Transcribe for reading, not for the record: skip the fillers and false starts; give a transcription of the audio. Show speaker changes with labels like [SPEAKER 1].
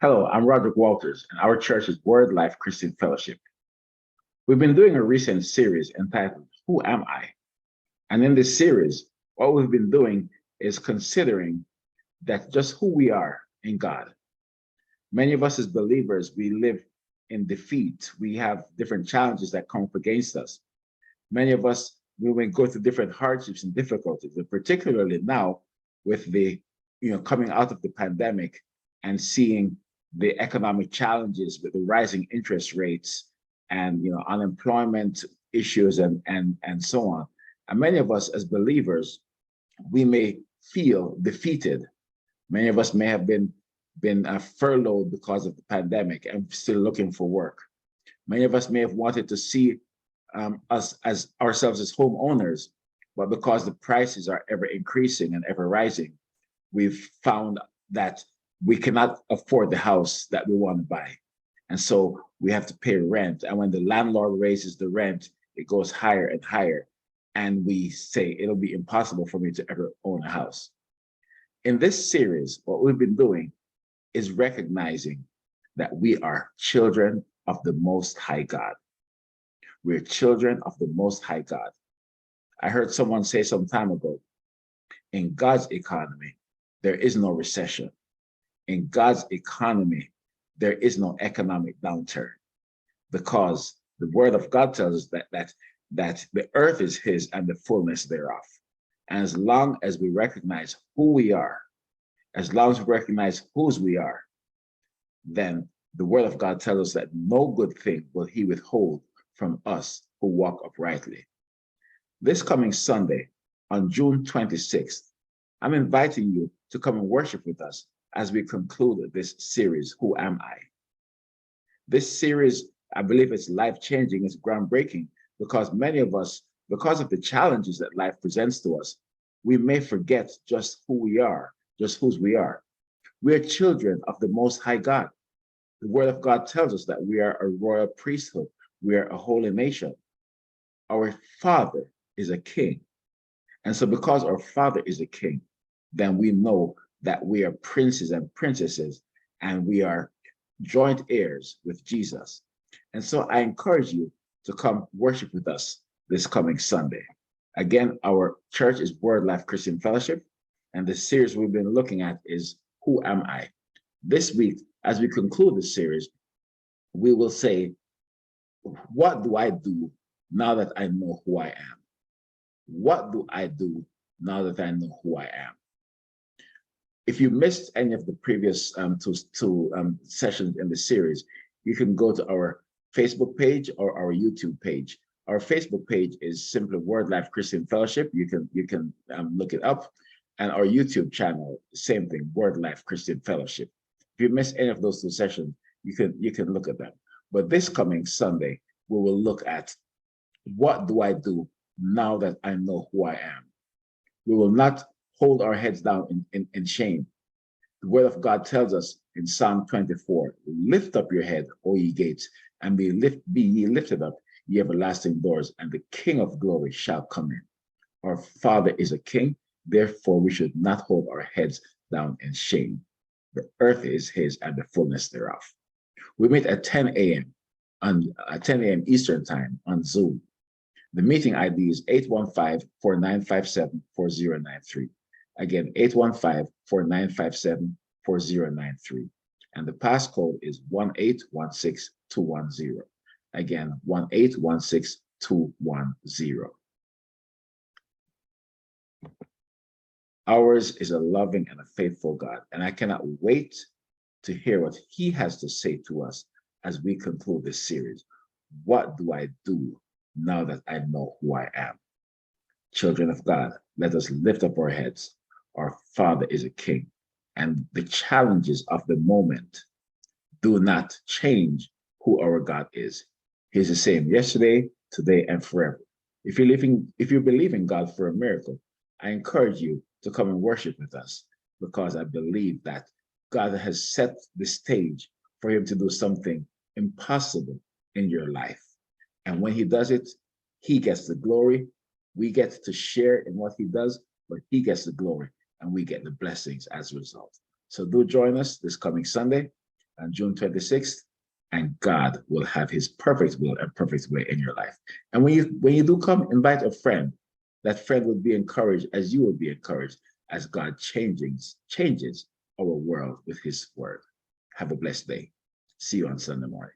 [SPEAKER 1] Hello, I'm Roderick Walters, and our church is Word Life Christian Fellowship. We've been doing a recent series entitled, Who Am I? And in this series, what we've been doing is considering that just who we are in God. Many of us as believers, we live in defeat. We have different challenges that come up against us. Many of us, we will go through different hardships and difficulties, and particularly now with the, coming out of the pandemic and seeing the economic challenges with the rising interest rates and unemployment issues and so on. And many of us as believers, we may feel defeated. Many of us may have been furloughed because of the pandemic and still looking for work. Many of us may have wanted to see us as ourselves as homeowners, but because the prices are ever increasing and ever rising, we've found that we cannot afford the house that we want to buy. And so we have to pay rent. And when the landlord raises the rent, it goes higher and higher. And we say it'll be impossible for me to ever own a house. In this series, what we've been doing is recognizing that we are children of the Most High God. We're children of the Most High God. I heard someone say some time ago, in God's economy, there is no recession. In God's economy, there is no economic downturn, because the word of God tells us that the earth is his and the fullness thereof. And as long as we recognize who we are, as long as we recognize whose we are, then the word of God tells us that no good thing will he withhold from us who walk uprightly. This coming Sunday, on June 26th, I'm inviting you to come and worship with us as we conclude this series, Who Am I? This series, I believe it's life-changing, it's groundbreaking, because many of us, because of the challenges that life presents to us, we may forget just who we are, just whose we are. We are children of the Most High God. The Word of God tells us that we are a royal priesthood. We are a holy nation. Our Father is a king. And so because our Father is a king, then we know that we are princes and princesses, and we are joint heirs with Jesus. And so I encourage you to come worship with us this coming Sunday. Again, our church is Word Life Christian Fellowship, and the series we've been looking at is Who Am I? This week, as we conclude the series, we will say, what do I do now that I know who I am? What do I do now that I know who I am? If you missed any of the previous two sessions in the series, you can go to our Facebook page or our YouTube page. Our Facebook page is simply Word Life Christian Fellowship. You can look it up. And our YouTube channel, same thing, Word Life Christian Fellowship. If you missed any of those two sessions, you can look at them. But this coming Sunday, we will look at, what do I do now that I know who I am? We will not hold our heads down in shame. The word of God tells us in Psalm 24, lift up your head, O ye gates, and be ye lifted up, ye everlasting doors, and the King of glory shall come in. Our Father is a king, therefore we should not hold our heads down in shame. The earth is his and the fullness thereof. We meet at 10 a.m. at 10 a.m. Eastern time on Zoom. The meeting ID is 815-4957-4093. Again, 815-4957-4093. And the passcode is 1816210. Again, 1816210. Ours is a loving and a faithful God, and I cannot wait to hear what he has to say to us as we conclude this series. What do I do now that I know who I am? Children of God, let us lift up our heads. Our Father is a king, and the challenges of the moment do not change who our God is. He's the same yesterday, today, and forever. If you believe in God for a miracle, I encourage you to come and worship with us, because I believe that God has set the stage for him to do something impossible in your life. And when he does it, he gets the glory. We get to share in what he does, but he gets the glory and we get the blessings as a result. So do join us this coming Sunday. on June 26th, and God will have his perfect will and perfect way in your life. And when you do come, invite a friend. That friend will be encouraged as you will be encouraged as God changes our world with his word. Have a blessed day. See you on Sunday morning.